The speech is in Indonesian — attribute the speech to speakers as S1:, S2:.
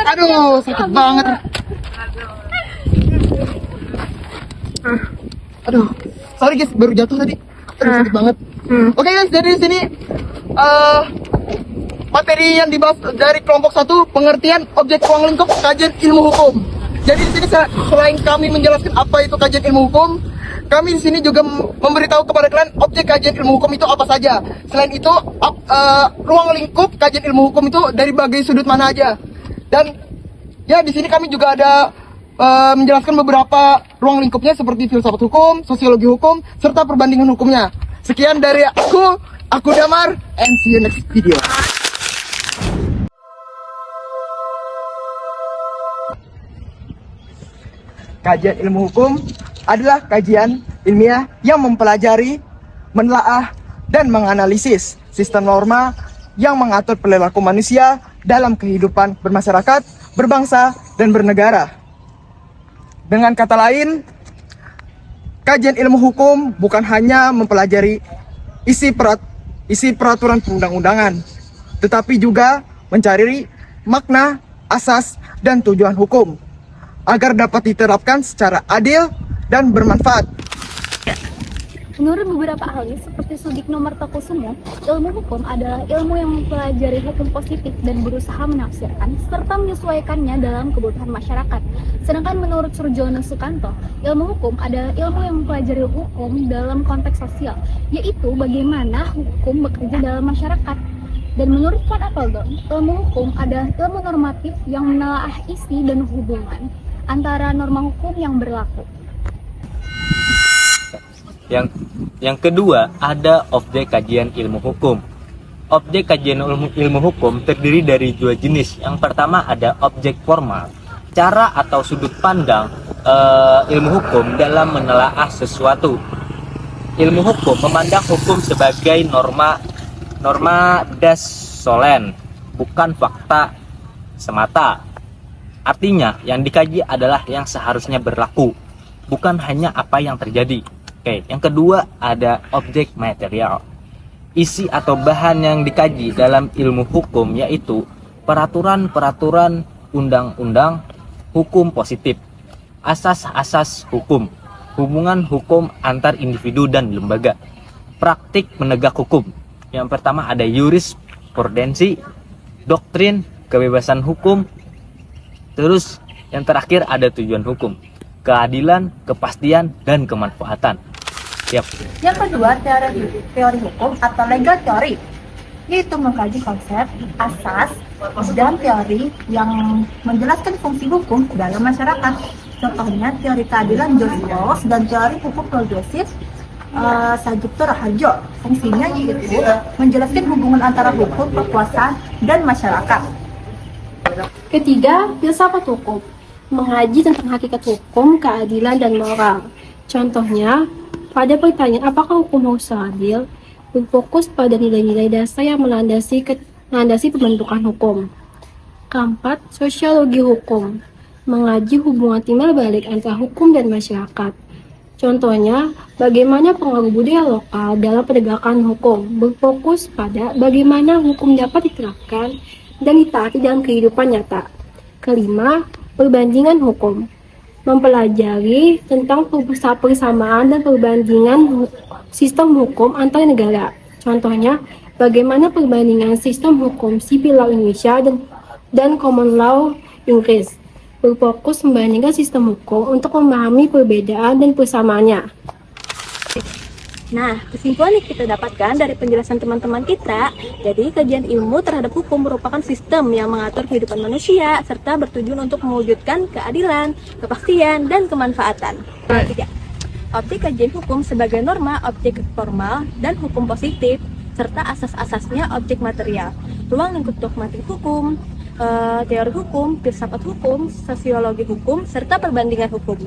S1: Aduh, sakit banget. Aduh, sorry guys, baru jatuh tadi. Aduh, sakit banget. Oke guys, jadi di sini materi yang dibahas dari kelompok 1, pengertian objek ruang lingkup kajian ilmu hukum. Jadi di sini selain kami menjelaskan apa itu kajian ilmu hukum, kami di sini juga memberitahu kepada kalian objek kajian ilmu hukum itu apa saja. Selain itu, ruang lingkup kajian ilmu hukum itu dari bagai sudut mana aja. Dan ya di sini kami juga ada menjelaskan beberapa ruang lingkupnya seperti filsafat hukum, sosiologi hukum, serta perbandingan hukumnya. Sekian dari aku Damar, and see you next video. Kajian ilmu hukum adalah kajian ilmiah yang mempelajari, menelaah, dan menganalisis sistem norma yang mengatur perilaku manusia dalam kehidupan bermasyarakat, berbangsa, dan bernegara. Dengan kata lain, kajian ilmu hukum bukan hanya mempelajari isi peraturan perundang-undangan, tetapi juga mencari makna, asas, dan tujuan hukum agar dapat diterapkan secara adil dan bermanfaat.
S2: Menurut beberapa ahli seperti Sugikno Martokusumo, ilmu hukum adalah ilmu yang mempelajari hukum positif dan berusaha menafsirkan serta menyesuaikannya dalam kebutuhan masyarakat. Sedangkan menurut Surjono Sukanto, ilmu hukum adalah ilmu yang mempelajari hukum dalam konteks sosial, yaitu bagaimana hukum bekerja dalam masyarakat. Dan menurut Van Apeldoorn, ilmu hukum adalah ilmu normatif yang menelaah isi dan hubungan antara norma hukum yang berlaku.
S3: Yang kedua, ada objek kajian ilmu hukum. Objek kajian ilmu hukum terdiri dari dua jenis. Yang pertama ada objek formal, cara atau sudut pandang ilmu hukum dalam menelaah sesuatu. Ilmu hukum memandang hukum sebagai norma das solen, bukan fakta semata. Artinya, yang dikaji adalah yang seharusnya berlaku, bukan hanya apa yang terjadi. Oke, yang kedua ada objek material. Isi atau bahan yang dikaji dalam ilmu hukum yaitu peraturan-peraturan undang-undang, hukum positif, asas-asas hukum, hubungan hukum antar individu dan lembaga, praktik penegak hukum. Yang pertama ada jurisprudensi, doktrin, kebebasan hukum, terus yang terakhir ada tujuan hukum, keadilan, kepastian, dan kemanfaatan. Yap.
S4: Yang kedua, teori hukum atau legal theory, yaitu mengkaji konsep, asas, dan teori yang menjelaskan fungsi hukum dalam masyarakat. Contohnya teori keadilan John Rawls dan teori hukum progresif Sajipto Raharjo. Fungsinya yaitu menjelaskan hubungan antara hukum, kekuasaan, dan masyarakat.
S2: Ketiga, filsafat hukum, mengaji tentang hakikat hukum, keadilan, dan moral. Contohnya, pada pertanyaan apakah hukum harus adil, berfokus pada nilai-nilai dasar yang melandasi pembentukan hukum. Keempat, sosiologi hukum, mengaji hubungan timbal balik antara hukum dan masyarakat. Contohnya, bagaimana pengaruh budaya lokal dalam penegakan hukum, berfokus pada bagaimana hukum dapat diterapkan dan ditaati dalam kehidupan nyata. Kelima, perbandingan hukum, mempelajari tentang persamaan dan perbandingan sistem hukum antar negara. Contohnya, bagaimana perbandingan sistem hukum sipil law Indonesia dan common law Inggris. Berfokus membandingkan sistem hukum untuk memahami perbedaan dan persamaannya.
S5: Nah, kesimpulan yang kita dapatkan dari penjelasan teman-teman kita, jadi kajian ilmu terhadap hukum merupakan sistem yang mengatur kehidupan manusia, serta bertujuan untuk mewujudkan keadilan, kepastian, dan kemanfaatan. Ketiga, objek kajian hukum sebagai norma, objek formal, dan hukum positif, serta asas-asasnya objek material, ruang lingkup dogmatik hukum, teori hukum, filsafat hukum, sosiologi hukum, serta perbandingan hukum.